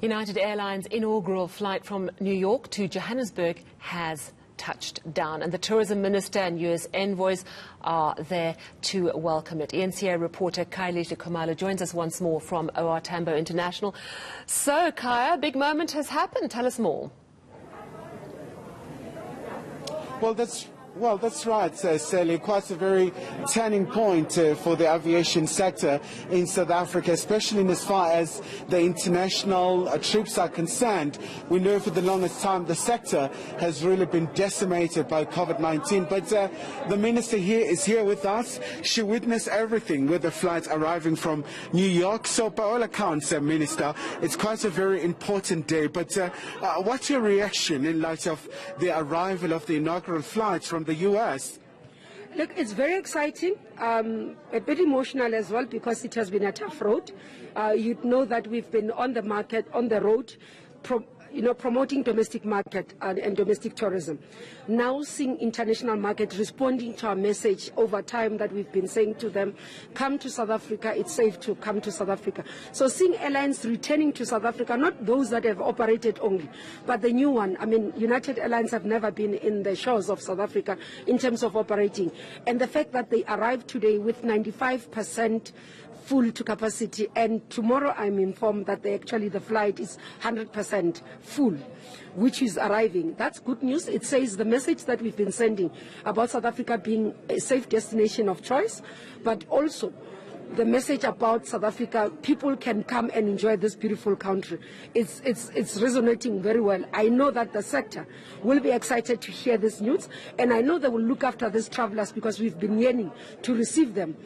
United Airlines' inaugural flight from New York to Johannesburg has touched down, and the tourism minister and US envoys are there to welcome it. eNCA reporter Kylie Khumalo joins us once more from OR Tambo International. So, Kaya, big moment has happened. Tell us more. Well, that's right, Sally. Quite a very turning point for the aviation sector in South Africa, especially in as far as the international trips are concerned. We know for the longest time the sector has really been decimated by COVID-19, but the minister here is here with us. She witnessed everything with the flight arriving from New York. So by all accounts, Minister, it's quite a very important day. But what's your reaction in light of the arrival of the inaugural flight from the US? Look, it's very exciting, a bit emotional as well, because it has been a tough road. You'd know that we've been on the market, on the road, promoting domestic market and domestic tourism. Now seeing international market responding to our message over time that we've been saying to them, come to South Africa, it's safe to come to South Africa. So seeing airlines returning to South Africa, not those that have operated only, but the new one. I mean, United Airlines have never been in the shores of South Africa in terms of operating. And the fact that they arrived today with 95% full to capacity, and tomorrow I'm informed that the flight is 100% full, which is arriving. That's good news. It says the message that we've been sending about South Africa being a safe destination of choice, but also the message about South Africa, people can come and enjoy this beautiful country. It's resonating very well. I know that the sector will be excited to hear this news, and I know they will look after these travelers because we've been yearning to receive them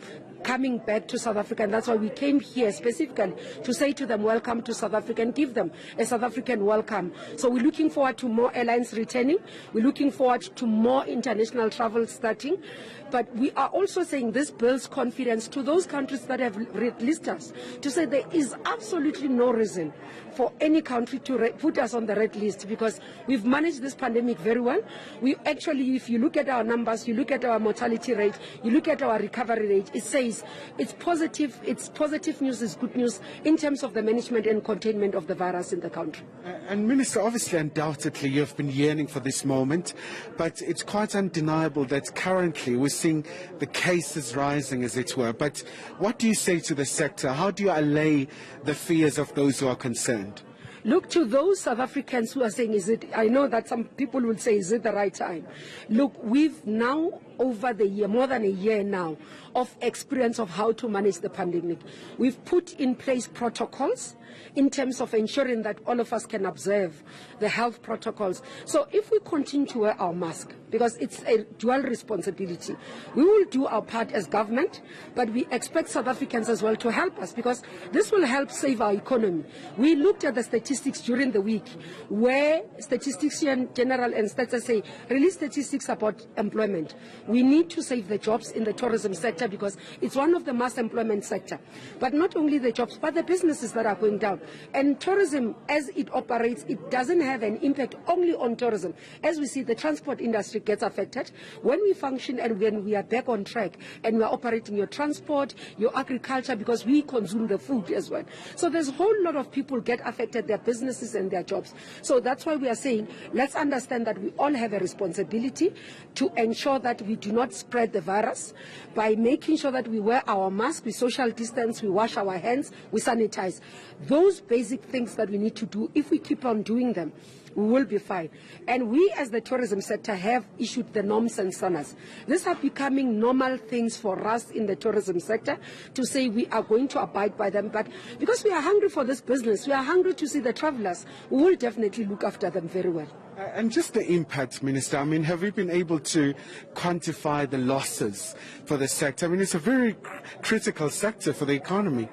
coming back to South Africa, and that's why we came here specifically to say to them, welcome to South Africa, and give them a South African welcome. So we're looking forward to more airlines returning. We're looking forward to more international travel starting. But we are also saying this builds confidence to those countries that have red list us, to say there is absolutely no reason for any country to put us on the red list, because we've managed this pandemic very well. We actually, if you look at our numbers, you look at our mortality rate, you look at our recovery rate, it says it's positive. It's positive news, is good news in terms of the management and containment of the virus in the country. And Minister, obviously, undoubtedly, you've been yearning for this moment, but it's quite undeniable that currently we're seeing the cases rising, as it were. But what do you say to the sector? How do you allay the fears of those who are concerned? Look, to those South Africans who are saying, I know that some people will say, is it the right time? Look, we've now, over the year, more than a year now, of experience of how to manage the pandemic. We've put in place protocols in terms of ensuring that all of us can observe the health protocols. So if we continue to wear our mask, because it's a dual responsibility, we will do our part as government, but we expect South Africans as well to help us, because this will help save our economy. We looked at the statistics during the week, where statistician general and stats say, release statistics about employment. We need to save the jobs in the tourism sector, because it's one of the mass employment sector. But not only the jobs, but the businesses that are going down. And tourism, as it operates, it doesn't have an impact only on tourism. As we see, the transport industry gets affected. When we function and when we are back on track and we are operating your transport, your agriculture, because we consume the food as well. So there's a whole lot of people get affected, their businesses and their jobs. So that's why we are saying, let's understand that we all have a responsibility to ensure that we do not spread the virus by making sure that we wear our mask, we social distance, we wash our hands, we sanitize. Those basic things that we need to do, if we keep on doing them, we will be fine. And we as the tourism sector have issued the norms and standards. These are becoming normal things for us in the tourism sector to say we are going to abide by them. But because we are hungry for this business, we are hungry to see the travelers, we will definitely look after them very well. And just the impact, Minister, I mean, have we been able to quantify the losses for the sector? I mean, it's a very critical sector for the economy.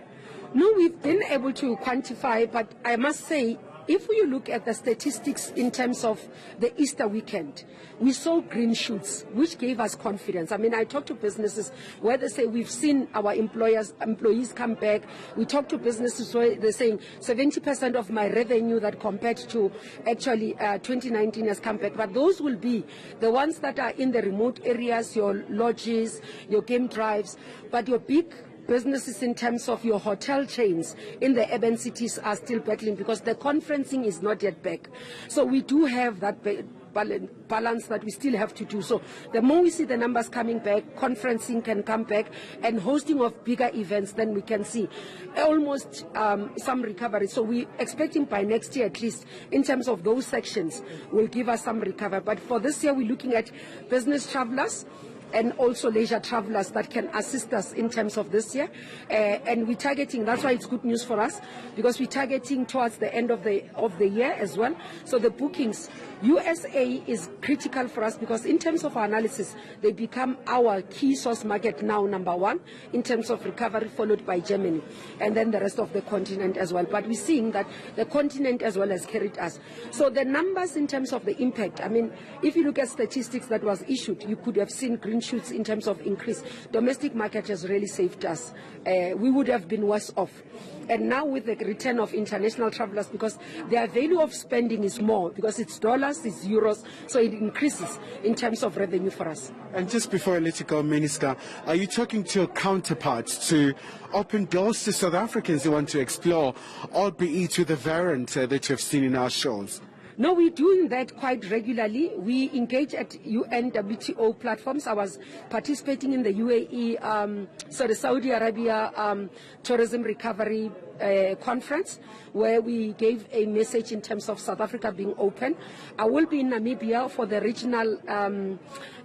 No, we've been able to quantify, but I must say, if you look at the statistics in terms of the Easter weekend, we saw green shoots, which gave us confidence. I mean, I talk to businesses where they say we've seen our employees come back. We talk to businesses where they're saying 70% of my revenue that compared to actually 2019 has come back. But those will be the ones that are in the remote areas, your lodges, your game drives, but your big businesses in terms of your hotel chains in the urban cities are still battling because the conferencing is not yet back. So we do have that balance that we still have to do. So the more we see the numbers coming back, conferencing can come back, and hosting of bigger events, then we can see almost some recovery. So we're expecting by next year, at least in terms of those sections, will give us some recovery. But for this year, we're looking at business travelers and also leisure travelers that can assist us in terms of this year. And we're targeting, that's why it's good news for us, because we're targeting towards the end of the year as well. So the bookings, USA is critical for us because in terms of our analysis, they become our key source market now, number one, in terms of recovery, followed by Germany, and then the rest of the continent as well. But we're seeing that the continent as well has carried us. So the numbers in terms of the impact, I mean, if you look at statistics that was issued, you could have seen green shoots in terms of increase. Domestic market has really saved us. We would have been worse off. And now with the return of international travelers, because their value of spending is more, because it's dollars, it's euros, so it increases in terms of revenue for us. And just before I let you go, Minister, are you talking to your counterparts to open doors to South Africans who want to explore, albeit with the variant that you've seen in our shores? No, we're doing that quite regularly. We engage at UN WTO platforms. I was participating in the UAE, the Saudi Arabia Tourism Recovery conference, where we gave a message in terms of South Africa being open. I will be in Namibia for the regional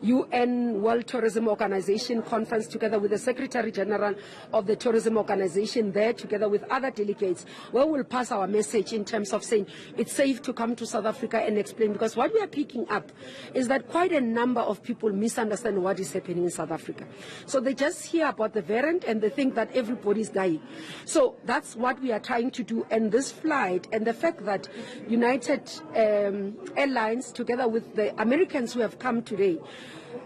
UN World Tourism Organization conference together with the Secretary General of the Tourism Organization there, together with other delegates, where we'll pass our message in terms of saying it's safe to come to South Africa and explain, because what we are picking up is that quite a number of people misunderstand what is happening in South Africa. So they just hear about the variant and they think that everybody is dying. So that's what we are trying to do. And this flight and the fact that United Airlines, together with the Americans who have come today,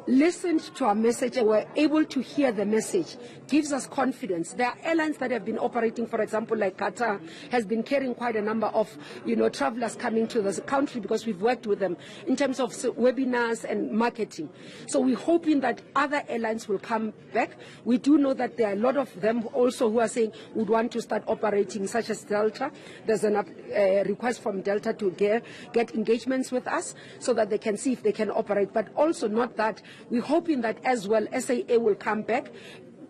listened to our message and were able to hear the message, gives us confidence. There are airlines that have been operating, for example, like Qatar, has been carrying quite a number of, travelers coming to the country because we've worked with them in terms of webinars and marketing. So we're hoping that other airlines will come back. We do know that there are a lot of them also who are saying would want to start operating, such as Delta. There's a request from Delta to get engagements with us so that they can see if they can operate. But also not that, we're hoping that as well SAA will come back.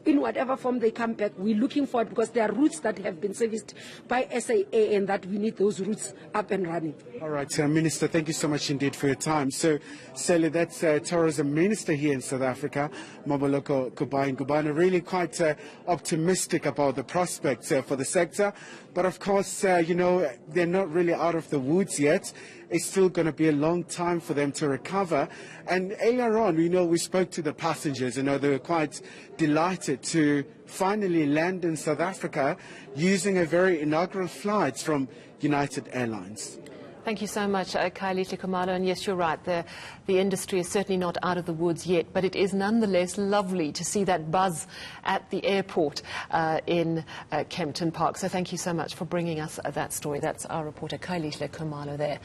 In whatever form they come back, we're looking for it, because there are routes that have been serviced by SAA and that we need those routes up and running. All right, Minister, thank you so much indeed for your time. So, Sally, that's Tourism Minister here in South Africa, Maboloko Kubane, really quite optimistic about the prospects for the sector. But of course, they're not really out of the woods yet. It's still going to be a long time for them to recover. And earlier on, we spoke to the passengers. They were quite delighted to finally land in South Africa using a very inaugural flight from United Airlines. Thank you so much, Kylie Kumalo. And yes, you're right. The industry is certainly not out of the woods yet, but it is nonetheless lovely to see that buzz at the airport in Kempton Park. So thank you so much for bringing us that story. That's our reporter, Kylie Kumalo there.